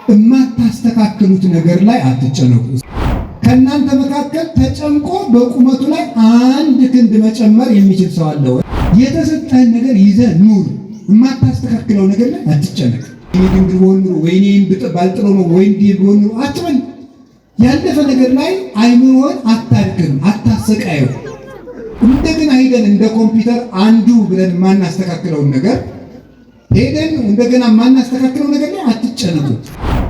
የማታስተካክሉት ነገር ላይ አትጨነቁ። ከእናንተ መካከል ተጨንቆ በቁመቱ ላይ አንድ ክንድ መጨመር የሚችል ሰው አለ ወይ? የተሰጠህን ነገር ይዘህ ኑር። የማታስተካክለው ነገር ላይ አትጨነቅ። እኔ ድንግል ብሆን ኑሮ ወይኔ ባልጥሎ ነው ወይ እንዲህ ብሆን ኑሮ አትበል። ያለፈ ነገር ላይ አይምሮህን አታድክም፣ አታሰቃየው። እንደገና ሄደን እንደ ኮምፒውተር አንዱ ብለን የማናስተካክለውን ነገር ሄደን እንደገና የማናስተካክለው ነገር ላይ አትጨነቁ።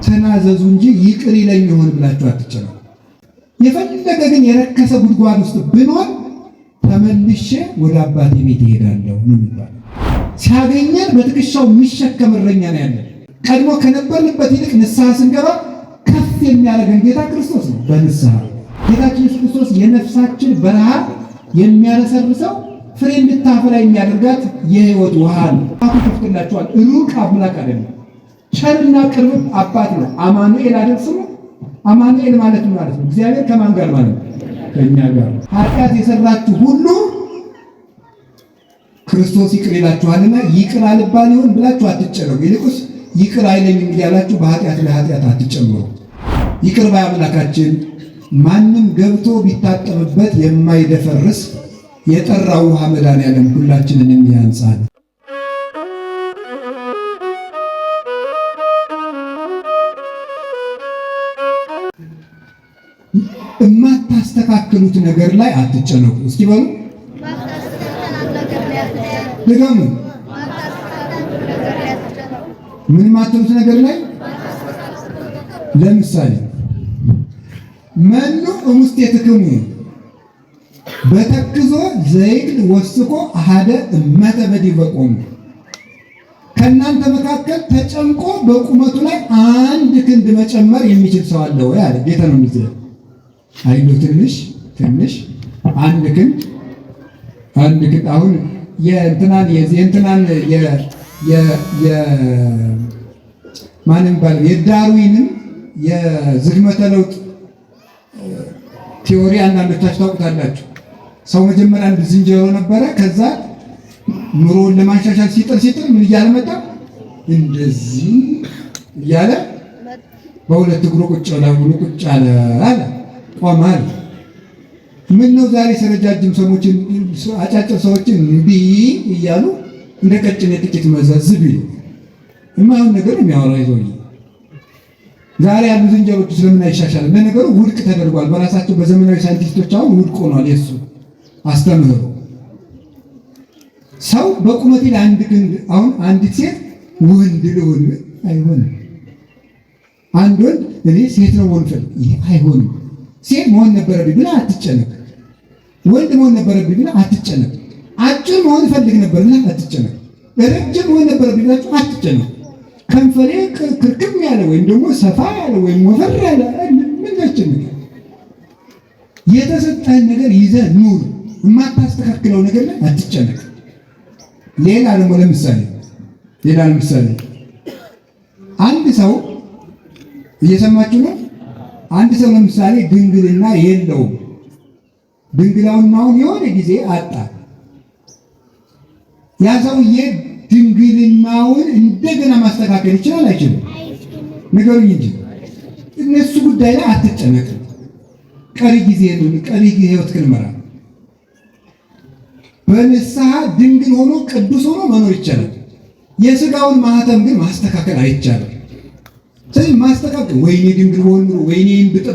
ተናዘዙ እንጂ ይቅር ይለኝ ይሆን ብላችሁ አትጨነቁ። የፈለገ ግን የረከሰ ጉድጓድ ውስጥ ብኖር ተመልሼ ወደ አባቴ ቤት እሄዳለሁ ነው የሚባለው። ሲያገኘን በትከሻው የሚሸከም እረኛ ነው ያለን። ቀድሞ ከነበርንበት ይልቅ ንስሐ ስንገባ ከፍ የሚያደርገን ጌታ ክርስቶስ ነው። በንስሐ ጌታችን ኢየሱስ ክርስቶስ የነፍሳችን በረሃ የሚያረሰርሰው ፍሬ እንድታፈራ የሚያደርጋት የሕይወት ውሃ ነው። አፉ ከፍትላችኋል። ሩቅ አምላክ አይደለም፣ ቸርና ቅርብ አባት ነው። አማኑኤል አይደል ስሙ? አማኑኤል ማለት ነው ማለት ነው። እግዚአብሔር ከማን ጋር ማለት ነው? ከእኛ ጋር። ኃጢአት የሰራችሁ ሁሉ ክርስቶስ ይቅር ይላችኋልና ይቅር አልባል ይሆን ብላችሁ አትጨነቁ። ይልቁስ ይቅር አይለኝም እያላችሁ በኃጢአት ላይ ኃጢአት አትጨምሩ። ይቅር ባይ አምላካችን ማንም ገብቶ ቢታጠብበት የማይደፈርስ የጠራ ውሃ መድኃኔዓለም ሁላችንን ያንጻል። የማታስተካክሉት ነገር ላይ አትጨነቁ። እስኪ በሉ ድገሙ። ምን ማትሉት ነገር ላይ ለምሳሌ መኑ እሙስቴትክሙ በተክዞ ዘይግል ወስኮ አሃደ እመተ በዲበ ቆሙ። ከእናንተ መካከል ተጨንቆ በቁመቱ ላይ አንድ ክንድ መጨመር የሚችል ሰው አለ ወይ አለ ጌታ ነው የሚለው። አይዶ ትንሽ አንድ ክንድ አሁን የእንትናን ማንም ባል የዳርዊንን የዝግመተ ለውጥ ቲዮሪ አንዳንዶቻችሁ ታውቁታላችሁ። ሰው መጀመሪያ አንድ ዝንጀሮ ነበረ። ከዛ ኑሮውን ለማሻሻል ሲጥር ምን እያለ መጣ? እንደዚህ እያለ በሁለት እግሩ ቁጭ አለ ቆማል። ምን ነው ዛሬ ረጃጅም ሰዎችን አጫጭር ሰዎችን እምቢ እያሉ እንደ ቀጭኔ ጥቂት መዘዝ ቢሉ የማይሆን ነገር የሚያወራ ይዞ ዛሬ ያሉ ዝንጀሮች ስለምን አይሻሻልም? ለነገሩ ውድቅ ተደርጓል። በራሳቸው በዘመናዊ ሳይንቲስቶች አሁን ውድቅ ሆኗል የሱ አስተምህሮ። ሰው በቁመቴ ላይ አንድ ክንድ አሁን አንዲት ሴት ወንድ ልሆን አይሆንም። አንድ ወንድ እኔ ሴት ነው መሆን ፈልግ ይሄ አይሆንም። ሴት መሆን ነበረብኝ ብላ አትጨነቅ። ወንድ መሆን ነበረብኝ ብላ አትጨነቅ። አጭር መሆን ፈልግ ነበር ብላ አትጨነቅ። ረጅም መሆን ነበረብኝ ብላችሁ አትጨነቅ። ከንፈሬ ክርክም ያለ ወይም ደግሞ ሰፋ ያለ ወይም ወፈር ያለ ምን ያስጨንቅ? የተሰጠህን ነገር ይዘህ ኑር። የማታስተካክለው ነገር ላይ አትጨነቅ። ሌላ ደግሞ ለምሳሌ አንድ ሰው እየሰማችሁ ነው። አንድ ሰው ለምሳሌ ድንግልና የለውም። ድንግልናውን የሆነ ጊዜ አጣ። ያ ሰውዬ ድንግልናውን እንደገና ማስተካከል ይችላል አይችልም? ንገሩኝ እንጂ እነሱ ጉዳይ ላይ አትጨነቅ። ቀሪ ሕይወትህን ምራ። በንስሐ ድንግል ሆኖ ቅዱስ ሆኖ መኖር ይቻላል። የሥጋውን ማህተም ግን ማስተካከል አይቻልም። ስለዚህ ማስተካከል ወይኔ ድንግል ብሆን ኑሮ ወይኔ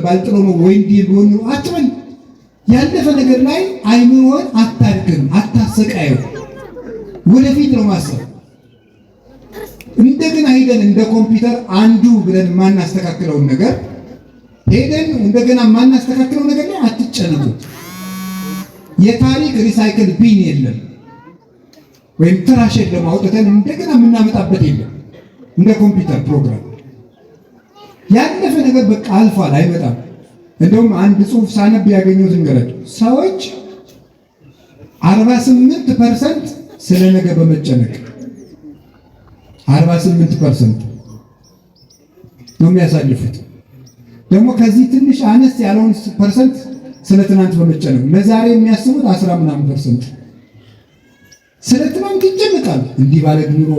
ባልጥሎ ነው ወይ እንዲህ ብሆን ኑሮ አትበል። ያለፈ ነገር ላይ አይምሮህን አታድክም፣ አታሰቃየው። ወደፊት ነው ማሰብ። እንደገና ሄደን እንደ ኮምፒውተር አንዱ ብለን የማናስተካክለውን ነገር ሄደን እንደገና የማናስተካክለው ነገር ላይ አትጨነቁ። የታሪክ ሪሳይክል ቢን የለም፣ ወይም ትራሽ የለም አውጥተን እንደገና የምናመጣበት የለም። እንደ ኮምፒውተር ፕሮግራም ያለፈ ነገር በቃ አልፏል፣ አይመጣም። እንደውም አንድ ጽሑፍ ሳነብ ያገኘሁት እንገራችሁ። ሰዎች 48% ስለ ነገ በመጨነቅ 48% ነው የሚያሳልፉት። ደግሞ ከዚህ ትንሽ አነስ ያለውን ፐርሰንት ስለ ትናንት በመጨነቅ ለዛሬ የሚያስቡት 10% ስለ ትናንት ይጨነቃል። እንዲህ ባለ ኑሮ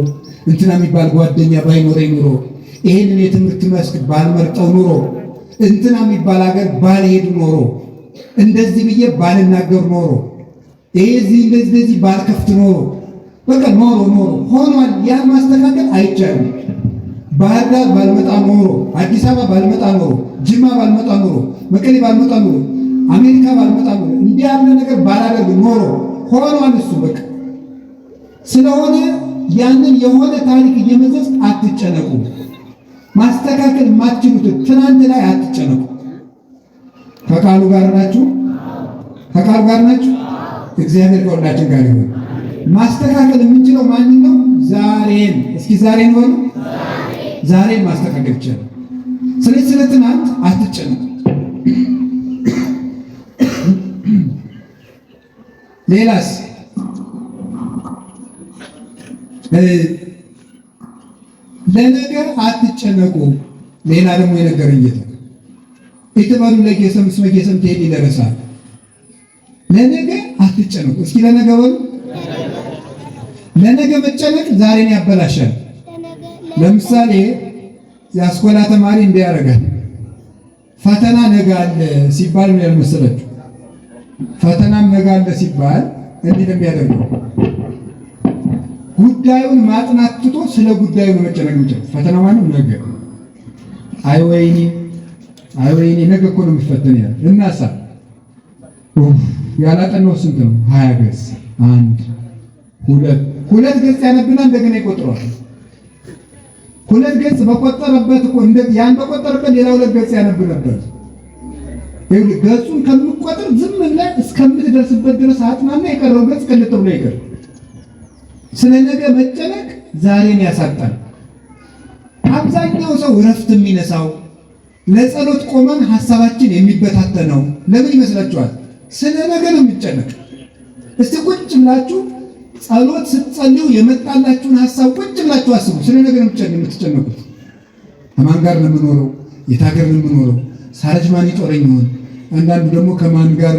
እንትና የሚባል ጓደኛ ባይኖረኝ ኑሮ ይሄንን የትምህርት መስክ ባልመርጠው ኑሮ እንትና የሚባል ሀገር ባልሄድ ኖሮ እንደዚህ ብዬ ባልናገር ኖሮ ይሄ እንደዚህ ባልከፍት ኖሮ በቃ ኖሮ ሆኗል። ያ ማስተካከል አይቻልም። ባህር ዳር ባልመጣ ኖሮ፣ አዲስ አበባ ባልመጣ ኖሮ፣ ጅማ ባልመጣ ኖሮ፣ መቀሌ ባልመጣ ኖሮ፣ አሜሪካ ባልመጣ ኖሮ፣ እንዲህ ያለ ነገር ባላደርግ ኖሮ ሆኗል። እሱ በቃ ስለሆነ ያንን የሆነ ታሪክ እየመዘዝ አትጨነቁ። ማስተካከል የማትችሉትን ትናንት ላይ አትጨነቁ። ከቃሉ ጋር ናችሁ? ከቃሉ ጋር ናችሁ? እግዚአብሔር ከሁላችን ጋር ይሁን። ማስተካከል የምንችለው ማንን ነው? ዛሬን። እስኪ ዛሬን በሉ። ዛሬን ማስተካከል ይቻላል። ስለዚህ ስለ ትናንት አትጨነቁ። ሌላስ ለነገር አትጨነቁ። ሌላ ደግሞ የነገረኝ ጌታ ኢትበሉ ለጌሰም እስመ ጌሰም ትሄድ ይደረሳል። ለነገ አትጨነቁ። እስኪ ለነገ በሉ። ለነገ መጨነቅ ዛሬን ያበላሻል። ለምሳሌ የአስኮላ ተማሪ እንዲያደርጋል ፈተና ነገ አለ ሲባል ምን ያልመሰላችሁ? ፈተናም ነገ አለ ሲባል እንዲህ ነው የሚያደርገው። ጉዳዩን ማጥናት ትቶ ስለ ጉዳዩ ነው መጨነቅ የሚችለው። ፈተና ማለት ነገ፣ አይ ወይኔ ነገ እኮ ነው የሚፈተን ያለ እናሳ ያላጠናው ስንት ነው? 20 ገጽ ሁለት ገጽ ያነብና እንደገና ይቆጥረዋል። ሁለት ገጽ በቆጠረበት እኮ ያን በቆጠረበት ሌላ ሁለት ገጽ ያነብ ነበር። ይኸውልህ ገጹን ከምትቆጥር ዝም ብለህ እስከምትደርስበት ድረስ አጥናና የቀረው ገጽ ቅልጥ ብሎ ይቀር። ስለ ነገ መጨነቅ ዛሬን ያሳጣል። አብዛኛው ሰው እረፍት የሚነሳው ለጸሎት ቆመን ሐሳባችን የሚበታተነው ለምን ይመስላችኋል? ስለ ነገ ነው የሚጨነቅ። እስቲ ቁጭ ብላችሁ ጸሎት ስትጸልዩ የመጣላችሁን ሐሳብ ቁጭ ብላችሁ አስቡ። ስለ ነገ ነው የምትጨነቁት። ከማን ጋር ነው የምኖረው? የት ሀገር ነው የምኖረው? ሳረጅ ማን ይጦረኝ ይሆን? አንዳንዱ ደግሞ ከማን ጋር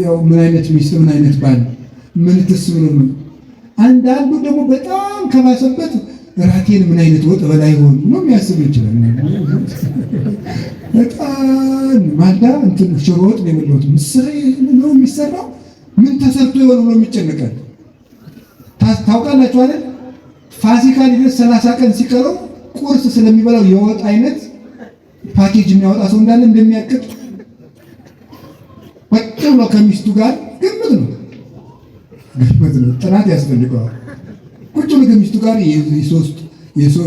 ያው ምን አይነት ሚስት ምን አይነት ባል ምን ትስብሉ ነው። አንዳንዱ ደግሞ በጣም ከባሰበት ራቴን ምን አይነት ወጥ በላይ ሆኖ ነው የሚያስብ ይችላል። በጣም ማልዳ እንትን ሽሮ ወጥ ነው የበላሁት ምስር ነው የሚሰራው ምን ተሰርቶ ይሆን ነው የሚጨነቀው። ታውቃላችሁ አይደል? ፋሲካ ሊደርስ 30 ቀን ሲቀረው ቁርስ ስለሚበላው የወጥ አይነት ፓኬጅ የሚያወጣ ሰው እንዳለ እንደሚያቅድ ወጥ ብሎ ከሚስቱ ጋር ግምት ነው። ጥናት ያስፈልገዋል። ቁጭ ብሎ ከሚስቱ ጋር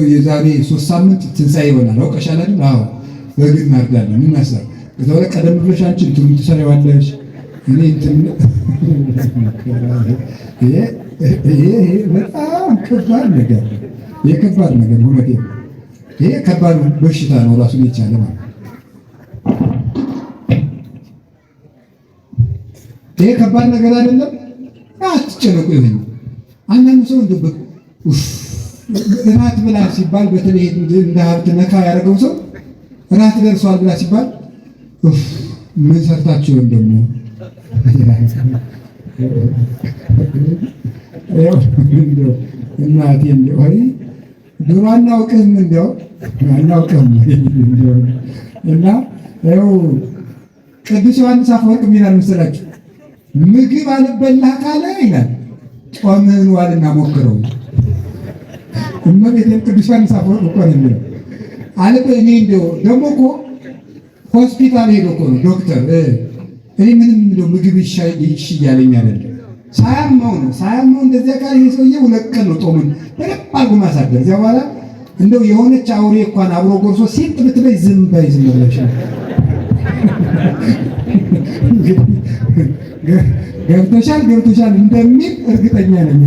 የዛሬ 3 ሳምንት ትንሣኤ ይሆናል አውቀሻል አይደል? አዎ በግድ እናርዳለን። ምን ያሳብ ከተወለ ቀደም ብለሽ አንቺ እንትኑ ትሰሪዋለሽ እኔ እንትን ይሄ በጣም ከባድ ነገር የከባድ ነገር ሁኔታ ይሄ ከባድ በሽታ ነው ራሱን የቻለ ማለት ይሄ ከባድ ነገር አይደለም። አትጨነቁ። ይሄን አንዳንድ ሰው እንደው እራት ብላ ሲባል በተለይ እንደ ሀብት ነካ ያደረገው ሰው እራት ደርሷል ብላ ሲባል ምን ሰርታችሁ ደግሞ እናቴ እንደው አይ ድሮ አናውቅም እንደው አናውቅም እና ይኸው ቅዱስ ዮሐንስ አፈወርቅ ይላል መሰላችሁ ምግብ አልበላህ ካለ ይላል ጾምህን ዋልና ሞክረው። እመቤቴን ቅዱስ ዮሐንስ አፈወርቅ እኮ ነው የሚለው አለበ እኔ እንደው ደግሞ እኮ ሆስፒታል ሄዶ እኮ ነው ዶክተር እኔ ምንም እንደው ምግብ ይሻለኝ አይደለም ሳያመው እንደዚያ ቃል ይሄ ሰውዬ 2 ቀን ነው ጦሙን በደንብ አድርጎ ማሳደር። እዚያ በኋላ እንደው የሆነች አውሬ እንኳን አብሮ ጎርሶ ሲጥ ብትበይ ዝም ብለሽ ገብቶሻል እንደሚል እርግጠኛ ነኝ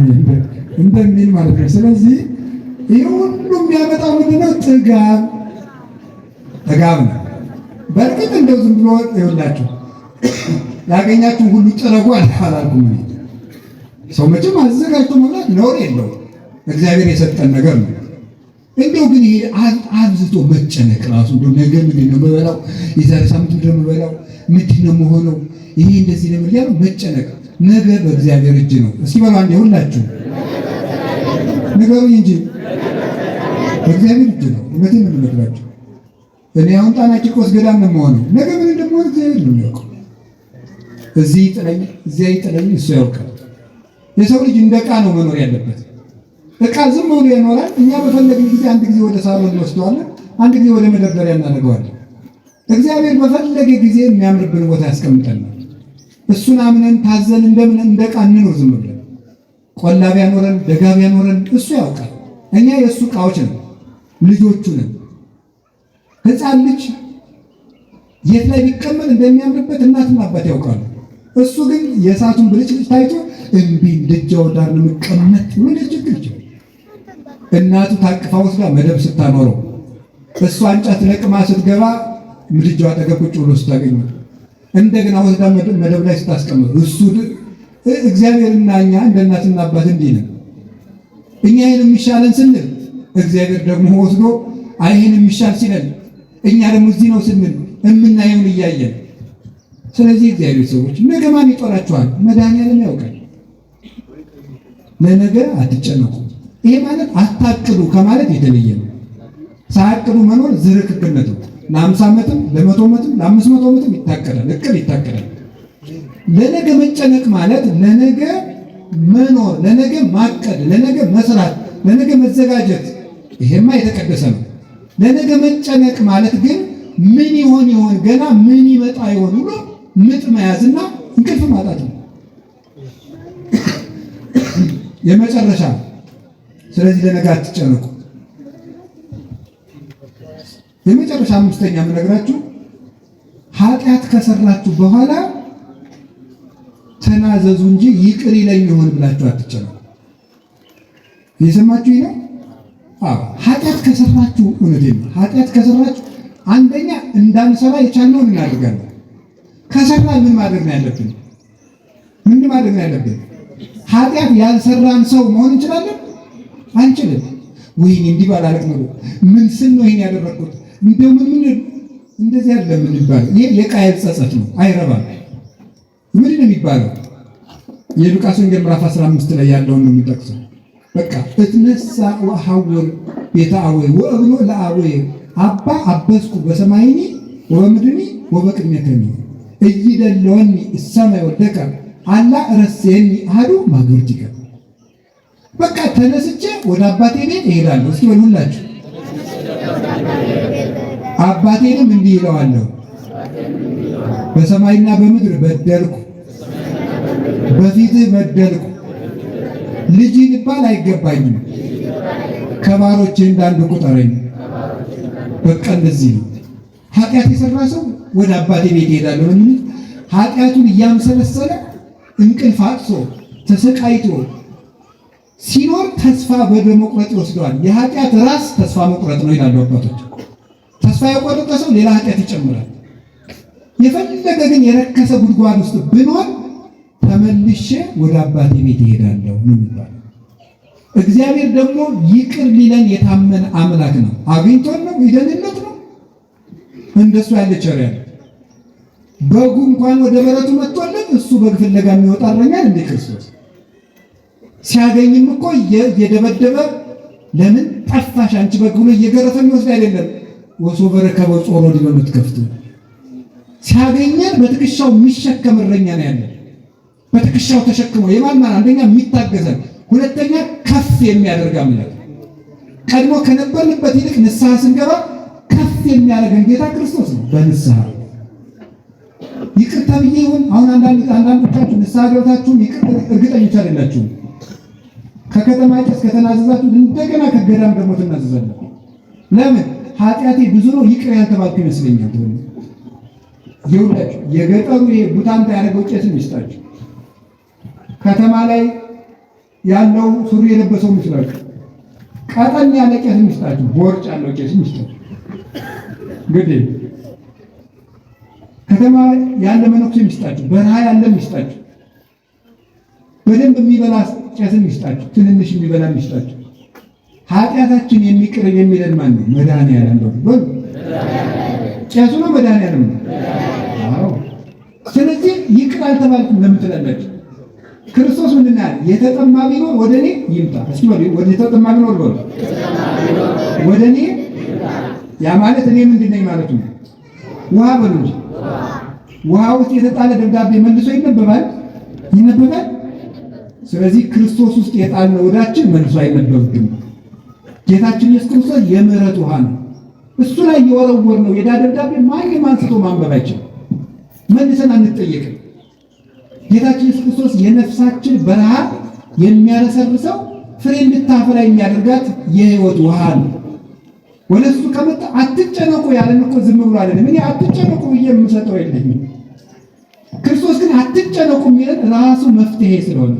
እንደሚል ማለት ነው። ስለዚህ ይሄ ሁሉ የሚያመጣው ምንድነው? ጥጋብ ነው። በእርግጥ እንደው ዝም ብሎ ይኸውላችሁ ያገኛችሁ ሁሉ ጥረጉ አላልኩም። ሰው መቼም አዘጋጅቶ መብላት ነውር የለውም፣ እግዚአብሔር የሰጠን ነገር ነው። እንደው ግን ይሄ አብዝቶ መጨነቅ ራሱ እንደው ነገ ምንድን ነው የምበላው፣ የዛሬ ሳምንት ምንድን ነው የምበላው፣ ምንድን ነው የምሆነው፣ ይሄ እንደዚህ ነው የሚያለው መጨነቅ። ነገር በእግዚአብሔር እጅ ነው። እስኪ በሉ አንዴ ሁላችሁ ንገሩኝ እንጂ እግዚአብሔር እጅ ነው። እውነቴን ነው የምነግራቸው። እኔ አሁን ጣና ቂርቆስ ገዳም ነው የምሆነው። ነገ ምን እንደምሆን እግዚአብሔር ነው የሚያውቀው። እዚህ ይጥለኝ እዚያ ይጥለኝ እሱ ያውቃል። የሰው ልጅ እንደ ዕቃ ነው መኖር ያለበት። ዕቃ ዝም ብሎ ይኖራል። እኛ በፈለግን ጊዜ አንድ ጊዜ ወደ ሳሎን እንወስደዋለን፣ አንድ ጊዜ ወደ መደርደሪያ እናደርገዋለን። እግዚአብሔር በፈለገ ጊዜ የሚያምርብን ቦታ ያስቀምጠናል። እሱን አምነን ታዘን እንደምን እንደ ዕቃ እንኖር ዝም ብለን። ቆላ ቢያኖረን ደጋ ቢያኖረን እሱ ያውቃል። እኛ የእሱ ዕቃዎች ነን፣ ልጆቹ ነን። ሕፃን ልጅ የት ላይ ቢቀመጥ እንደሚያምርበት እናትና አባት ያውቃሉ። እሱ ግን የእሳቱን ብልጭልጭ ታይቶ እምቢ ደጃው ዳር ነው የሚቀመጥ ብሎ ሊያስቸግር ይችላል። እናቱ ታቅፋ ወስዳ መደብ ስታኖረው እሷ እንጨት ለቅማ ስትገባ ምድጃው አጠገብ ቁጭ ብሎ ስታገኘው እንደገና ወስዳ መደብ ላይ ስታስቀምጥ እሱ እግዚአብሔርና እኛ እንደ እናትና አባት እንዲህ ነን። እኛ ይሄን የሚሻለን ስንል እግዚአብሔር ደግሞ ወስዶ አይሄን የሚሻል ሲለን እኛ ደግሞ እዚህ ነው ስንል የምናየውን እያየን። ስለዚህ እግዚአብሔር ሰዎች ነገ ማን ይጦራችኋል? መድኃኒዓለም ያውቃል። ለነገ አትጨነቁ። ይሄ ማለት አታቅዱ ከማለት የተለየ ነው። ሳያቅዱ መኖር ዝርክርክነት ነው። ለ50 ዓመትም ለ100 ዓመትም ለ500 ዓመትም ይታቀዳል፣ እቅድ ይታቀዳል። ለነገ መጨነቅ ማለት ለነገ መኖር፣ ለነገ ማቀድ፣ ለነገ መስራት፣ ለነገ መዘጋጀት፣ ይሄማ የተቀደሰ ነው። ለነገ መጨነቅ ማለት ግን ምን ይሆን ገና ምን ይመጣ ይሆን ብሎ ምጥ መያዝና እንቅልፍ ማጣት ነው የመጨረሻ። ስለዚህ ለነገ አትጨነቁ። የመጨረሻ አምስተኛ የምነግራችሁ ኃጢአት ከሰራችሁ በኋላ ተናዘዙ እንጂ ይቅር ይለኝ ይሆን ብላችሁ አትጨነቁ። የሰማችሁ ነው? አዎ፣ ኃጢአት ከሰራችሁ እውነቴን ነው። ኃጢአት ከሰራችሁ አንደኛ እንዳንሰራ የቻልነውን እናደርጋለን። ከሰራን ምን ማድረግ ነው ያለብን? ምን ማድረግ ነው ያለብን? ኃጢአት ያልሰራን ሰው መሆን እንችላለን? አንችልም። ወይኔ እንዲህ ባላረግ ነው ምን ስል ነው ይሄን ያደረኩት እንደው ምን እንደዚህ አይደለም የሚባለው። ይሄ የቃየል ጸጸት ነው፣ አይረባም። ምንድን ነው የሚባለው? የሉቃስ ወንጌል ምዕራፍ 15 ላይ ያለውን ነው የሚጠቅሰው። በቃ እትነሳ ወሐውር ቤተ አወይ ወእብሎ ለአወይ አባ አበስኩ በሰማይኒ ወበምድኒ ወበቅድሜከኒ እይደለወኒ እሰማይ ወደቀ አላ ረሴኒ አሐዱ ማግብርቲከ። በቃ ተነስቼ ወደ አባቴ ቤት እሄዳለሁ። እስኪ በሉላችሁ አባቴንም እንዲህ ይለዋለሁ፣ በሰማይና በምድር በደልኩ፣ በፊትህ በደልኩ፣ ልጅ ልባል አይገባኝም፣ ከባሮቼ እንዳንዱ ቁጠረኝ። በቃ እንደዚህ ነው። ኃጢአት የሰራ ሰው ወደ አባቴ ቤት እሄዳለሁ። ምን ኃጢአቱን እያምሰለሰለ እንቅልፍ አጥቶ ተሰቃይቶ ሲኖር ተስፋ በመቁረጥ ይወስደዋል። የኃጢአት ራስ ተስፋ መቁረጥ ነው ይላሉ አባቶች። ተስፋ የቆረጠ ሰው ሌላ ኃጢአት ይጨምራል። የፈለገ ግን የረከሰ ጉድጓድ ውስጥ ብኖር ተመልሼ ወደ አባቴ ቤት እሄዳለሁ ነው የሚባለው። እግዚአብሔር ደግሞ ይቅር ሊለን የታመነ አምላክ ነው። አግኝቶን ነው ይደንለት ነው። እንደሱ ያለ ቸር ያለ በጉ እንኳን ወደ በረቱ መጥቶለት እሱ በግ ፍለጋ የሚወጣ እረኛል እንደ ክርስቶስ ሲያገኝም እኮ እየደበደበ ለምን ጠፋሽ አንቺ በግ ብሎ እየገረፈ የሚወስድ አይደለም። ወሶ በረከበ ጾሮ ዲበምት ከፍቶ ሲያገኘን በትከሻው የሚሸከም እረኛ ነው ያለ። በትከሻው ተሸክሞ የማልማን አንደኛ የሚታገዘን፣ ሁለተኛ ከፍ የሚያደርግ አምላክ። ቀድሞ ከነበርንበት ይልቅ ንስሐ ስንገባ ከፍ የሚያደርገን ጌታ ክርስቶስ ነው። በንስሐ ይቅርታ ብዬ ይሁን አሁን አንዳንዶቻችሁ ንስሐ ገብታችሁ ይቅር እርግጠኞች አይደላችሁም። ከከተማ ቄስ ከተናዘዛችሁ እንደገና ከገዳም ደግሞ ትናዘዛላችሁ። ለምን? ኃጢአቴ ብዙ ነው ይቅር ያልተባልኩ ይመስለኛል። ይኸውላችሁ የገጠሩ ይሄ ቡታንታ ያደረገው ቄስም ይስጣችሁ። ከተማ ላይ ያለው ሱሪ የለበሰው ይመስላችሁ። ቀጠን ያለ ቄስም ይስጣችሁ። ቦርጭ ያለው ቄስም ይስጣችሁ። እንግዲህ ከተማ ያለ መነኩሴም ይስጣችሁ። በረሃ ያለም ይስጣችሁ። በደንብ የሚበላ ቄስም ይስጣችሁ። ትንንሽ የሚበላም ይስጣችሁ። ኃጢአታችን የሚቅር የሚለን ማን ነው? መድኃኒዓለም ነው። በሉ ቄሱ ነው መድኃኒዓለም ነው። አዎ። ስለዚህ ይቅር አልተባልኩም ለምን ትላላችሁ? ክርስቶስ ምንድን ነው ያለ? የተጠማ ቢኖር ወደ እኔ ይምጣ። እስኪ ወደ የተጠማ ቢኖር ወደ እኔ። ያ ማለት እኔ ምንድን ነኝ ማለት ነው? ውሃ በሉ እንጂ። ውሃ ውስጥ የተጣለ ደብዳቤ መልሶ ይነበባል? ስለዚህ ክርስቶስ ውስጥ የጣልነው ዕዳችን መልሶ አይነበብም። ጌታችን ኢየሱስ ክርስቶስ የምህረት ውሃ ነው። እሱ ላይ የወረወርነው የዕዳ ደብዳቤ ማንም አንስቶ ማንበብ አይችልም። መልሰን አንጠየቅም። ጌታችን ኢየሱስ ክርስቶስ የነፍሳችን በረሃ የሚያረሰርሰው ፍሬ እንድታፈራ የሚያደርጋት የሕይወት ውሃ ነው። ወደ እሱ ከመጣ አትጨነቁ ያለን እኮ ዝም ብሎ አይደለም። እኔ አትጨነቁ ብዬ የምሰጠው የለኝም። ክርስቶስ ግን አትጨነቁ የሚለን ራሱ መፍትሄ ስለሆነ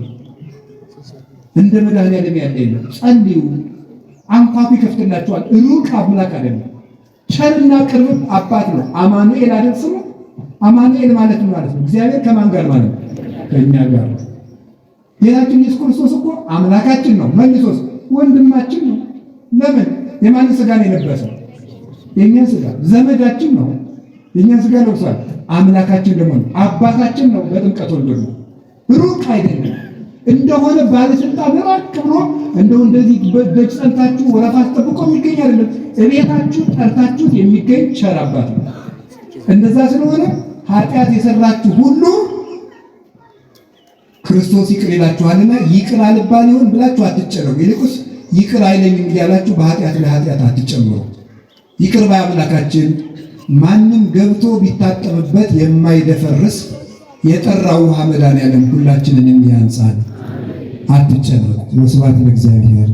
እንደ መድኃኒዓለም ያለ የለም። ጸልዩ፣ አንኳኩ፣ ይከፍትላችኋል። ሩቅ አምላክ አይደለም፣ ቸርና ቅርብ አባት ነው። አማኑኤል አይደል ስሙ? አማኑኤል ማለት ነው እግዚአብሔር ከማን ጋር ማለት ነው? ከእኛ ጋር። ጌታችን ኢየሱስ ክርስቶስ እኮ አምላካችን ነው፣ መልሶስ ወንድማችን ነው። ለምን? የማን ሥጋ ነው የለበሰው? የኛ ሥጋ። ዘመዳችን ነው፣ የኛ ሥጋ ለብሷል። አምላካችን ደግሞ ነው፣ አባታችን ነው። በጥምቀት ወልዶ ነው። ሩቅ አይደለም። እንደሆነ ባለስልጣን ራቅ ብሎ እንደው እንደዚህ ደጅ ጸንታችሁ ወረፋ ጠብቆ የሚገኝ አይደለም። እቤታችሁ ጠርታችሁት የሚገኝ ቸር አባት ነው። እንደዛ ስለሆነ ኃጢአት የሰራችሁ ሁሉ ክርስቶስ ይቅር ይላችኋልና ይቅር አልባል ይሆን ብላችሁ አትጨነቁ። ይልቁስ ይቅር አይለኝም እያላችሁ በኃጢአት ላይ ኃጢአት አትጨምሩ። ይቅር ባይ አምላካችን ማንም ገብቶ ቢታጠብበት የማይደፈርስ የጠራው ውሃ መድኃኒዓለም ሁላችንን ያንጻል። አትጨነቁ። ወስብሐት ለእግዚአብሔር።